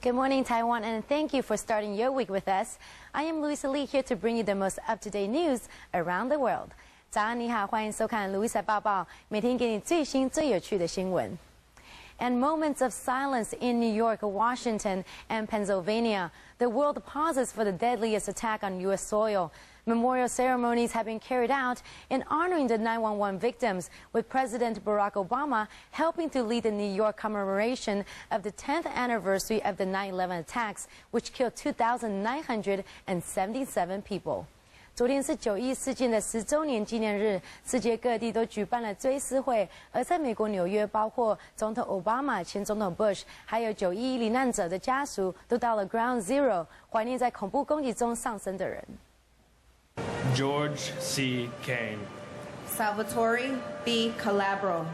Good morning, Taiwan, and thank you for starting your week with us. I am Louisa Lee, here to bring you the most up-to-date news around the world. 早安，你好，欢迎收看 Louisa 报报，每天给你最新最有趣的新闻。And moments of silence in New York, Washington, and Pennsylvania. The world pauses for the deadliest attack on U.S. soil. Memorial ceremonies have been carried out in honoring the 9/11 victims, with President Barack Obama helping to lead the New York commemoration of the 10th anniversary of the 9/11 attacks, which killed 2,977 people. 昨天是9·11事件的10周年纪念日，世界各地都举办了追思会。而在美国纽约，包括总统奥巴马、前总统 Bush， 还有9·11罹难者的家属，都到了 Ground Zero， 怀念在恐怖攻击中丧生的人。George C. Kane, Salvatore B. Calabro,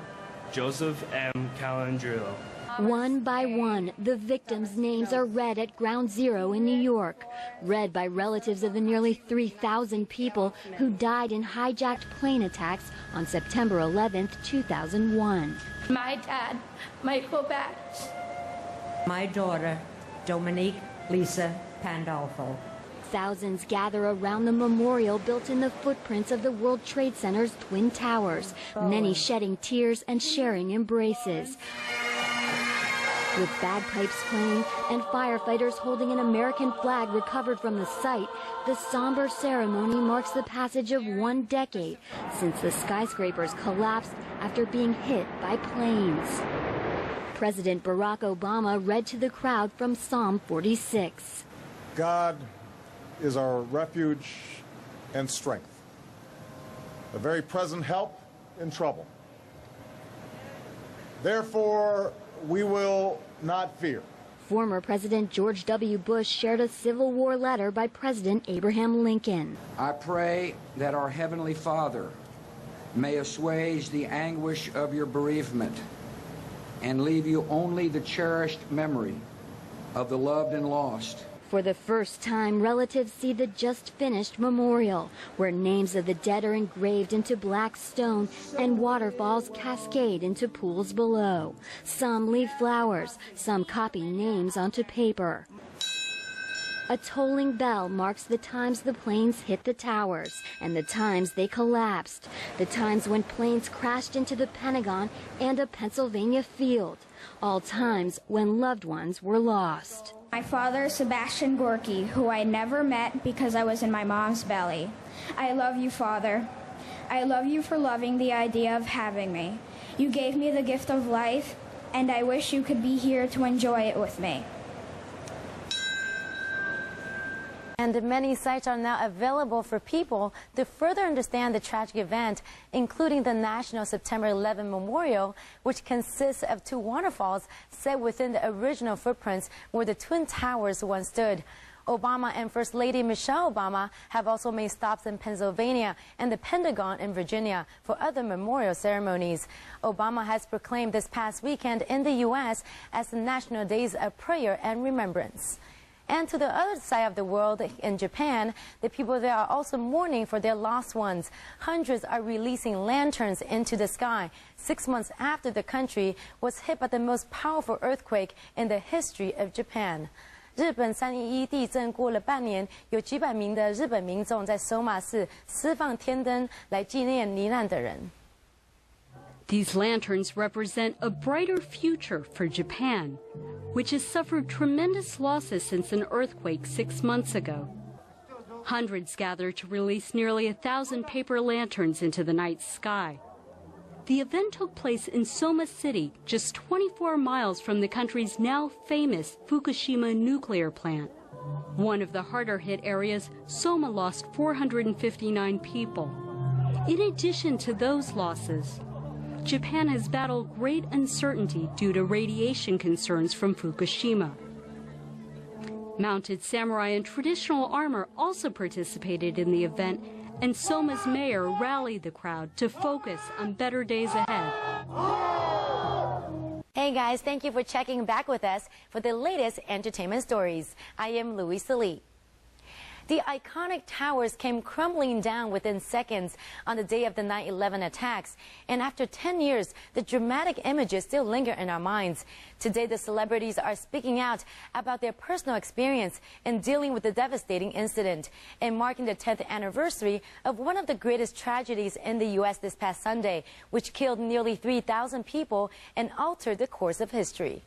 Joseph M. Calandrillo. One by one, the victims' names are read at Ground Zero in New York, read by relatives of the nearly 3,000 people who died in hijacked plane attacks on September 11, 2001. My dad, Michael Batch. My daughter, Dominique Lisa Pandolfo. Thousands gather around the memorial built in the footprints of the World Trade Center's Twin Towers, many shedding tears and sharing embraces. With bagpipes playing and firefighters holding an American flag recovered from the site, the somber ceremony marks the passage of 1 decade since the skyscrapers collapsed after being hit by planes. President Barack Obama read to the crowd from Psalm 46. God is our refuge and strength, a very present help in trouble. Therefore, we will not fear. Former President George W. Bush shared a Civil War letter by President Abraham Lincoln. I pray that our Heavenly Father may assuage the anguish of your bereavement and leave you only the cherished memory of the loved and lost. For the first time, relatives see the just-finished memorial, where names of the dead are engraved into black stone and waterfalls cascade into pools below. Some leave flowers, some copy names onto paper. A tolling bell marks the times the planes hit the towers and the times they collapsed, the times when planes crashed into the Pentagon and a Pennsylvania field, all times when loved ones were lost. My father, Sebastian Gorky, who I never met because I was in my mom's belly. I love you, Father. I love you for loving the idea of having me. You gave me the gift of life, and I wish you could be here to enjoy it with me. And many sites are now available for people to further understand the tragic event, including the National September 11 Memorial, which consists of 2 waterfalls set within the original footprints where the Twin Towers once stood. Obama and First Lady Michelle Obama have also made stops in Pennsylvania and the Pentagon in Virginia for other memorial ceremonies. Obama has proclaimed this past weekend in the U.S. as the National Days of Prayer and Remembrance. And to the other side of the world, in Japan, the people there are also mourning for their lost ones. Hundreds are releasing lanterns into the sky 6 months after the country was hit by the most powerful earthquake in the history of Japan. 日本3.11地震过了半年，有几百名的日本民众在首马市释放天灯来纪念罹难的人。These lanterns represent a brighter future for Japan, which has suffered tremendous losses since an earthquake 6 months ago. Hundreds gathered to release nearly 1,000 paper lanterns into the night sky. The event took place in Soma City, just 24 miles from the country's now famous Fukushima nuclear plant. One of the harder-hit areas, Soma lost 459 people. In addition to those losses, Japan has battled great uncertainty due to radiation concerns from Fukushima. Mounted samurai in traditional armor also participated in the event, and Soma's mayor rallied the crowd to focus on better days ahead. Hey guys, thank you for checking back with us for the latest entertainment stories. I am Louisa Lee. The iconic towers came crumbling down within seconds on the day of the 9/11 attacks. And after 10 years, the dramatic images still linger in our minds. Today, the celebrities are speaking out about their personal experience in dealing with the devastating incident and marking the 10th anniversary of one of the greatest tragedies in the U.S. this past Sunday, which killed nearly 3,000 people and altered the course of history.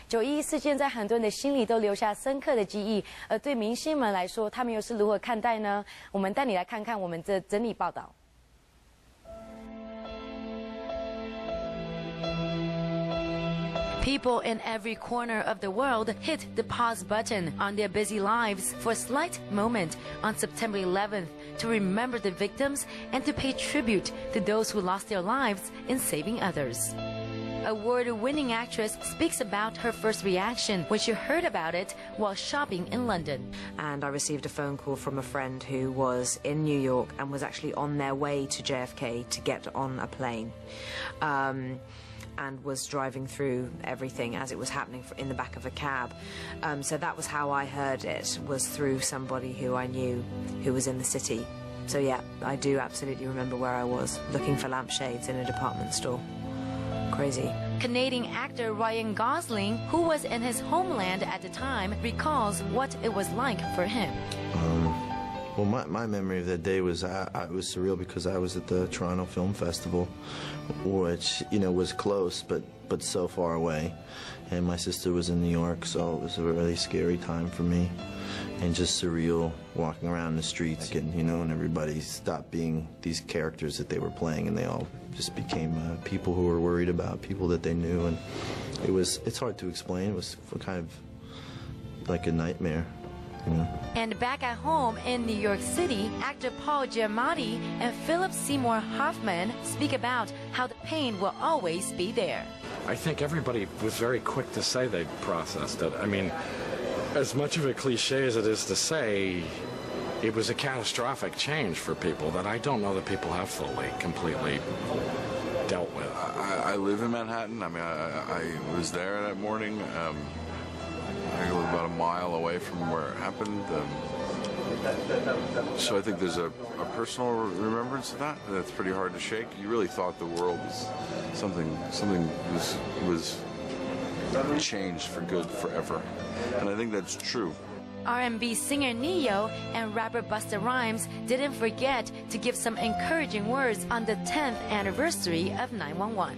9/11事件在很多人的心里都留下深刻的记忆，而对明星们来说，他们又是如何看待呢？我们带你来看看我们的整理报道。People in every corner of the world hit the pause button on their busy lives for a slight moment on September 11th to remember the victims and to pay tribute to those who lost their lives in saving others. Award-winning actress speaks about her first reaction when she heard about it while shopping in London. And I received a phone call from a friend who was in New York and was actually on their way to JFK to get on a plane. And was driving through everything as it was happening in the back of a cab. So that was how I heard it, was through somebody who I knew who was in the city. So yeah, I do absolutely remember where I was, looking for lampshades in a department store. Crazy. Canadian actor Ryan Gosling, who was in his homeland at the time, recalls what it was like for him. Well, my memory of that day was it was surreal because I was at the Toronto Film Festival, which, you know, was close but so far away, and my sister was in New York, so it was a really scary time for me, and just surreal walking around the streets, and, you know, and everybody stopped being these characters that they were playing, and they all just became people who were worried about people that they knew, and it's hard to explain. It was kind of like a nightmare. Yeah. And back at home in New York City, actor Paul Giamatti and Philip Seymour Hoffman speak about how the pain will always be there. I think everybody was very quick to say they processed it. I mean, as much of a cliche as it is to say, it was a catastrophic change for people that I don't know that people have fully, completely dealt with. I live in Manhattan. I mean, I was there that morning. I live about a mile away from where it happened. So I think there's a personal remembrance of that that's pretty hard to shake. You really thought the world was something was changed for good forever. And I think that's true. R&B singer Ne-Yo and rapper Busta Rhymes didn't forget to give some encouraging words on the 10th anniversary of 9/11.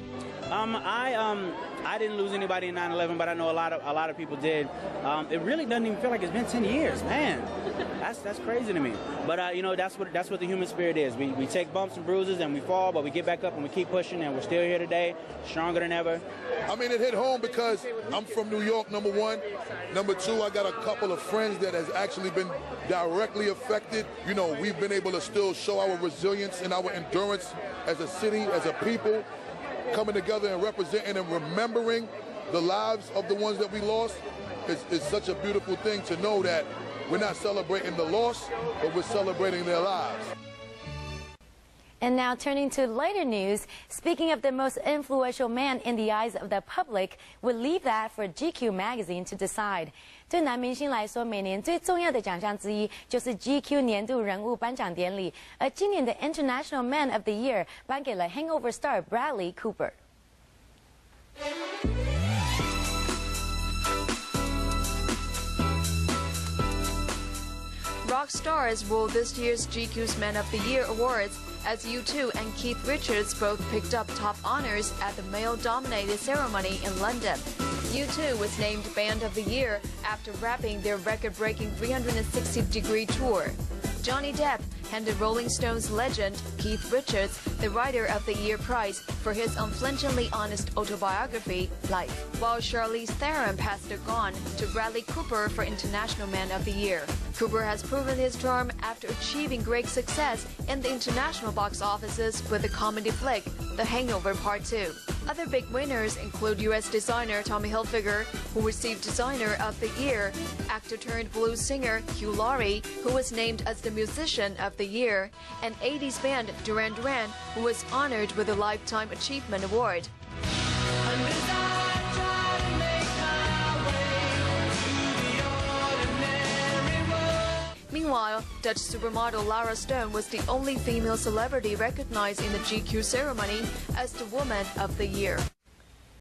I didn't lose anybody in 9/11, but I know a lot of people did. It really doesn't even feel like it's been 10 years, man. That's crazy to me. But you know, that's what the human spirit is. We take bumps and bruises and we fall, but we get back up and we keep pushing, and we're still here today, stronger than ever. I mean, it hit home because I'm from New York, number one. Number two, I got a couple of friends that has actually been directly affected. You know, we've been able to still show our resilience and our endurance as a city, as a people, coming together and representing and remembering the lives of the ones that we lost. Is such a beautiful thing to know that we're not celebrating the loss, but we're celebrating their lives. And now turning to lighter news, speaking of the most influential man in the eyes of the public, we'll leave that for GQ magazine to decide. 对男明星来说，每年最重要的奖项之一就是 GQ 年度人物颁奖典礼，而今年的 International Man of the Year 颁给了 Hangover star Bradley Cooper。Rock stars ruled this year's GQ's Man of the Year awards, as U2 and Keith Richards both picked up top honors at the male-dominated ceremony in London. U2 was named Band of the Year after wrapping their record-breaking 360-degree tour. Johnny Depp handed Rolling Stones legend Keith Richards the Writer of the Year prize for his unflinchingly honest autobiography, Life, while Charlize Theron passed the gong to Bradley Cooper for International Man of the Year. Cooper has proven his charm after achieving great success in the international box offices with the comedy flick The Hangover Part 2. Other big winners include U.S. designer Tommy Hilfiger, who received Designer of the Year, actor-turned-blues singer Hugh Laurie, who was named as the Musician of the Year, and 80s band Duran Duran, who was honored with a Lifetime Achievement Award. Meanwhile, Meanwhile, Dutch supermodel Lara Stone was the only female celebrity recognized in the GQ ceremony as the Woman of the Year.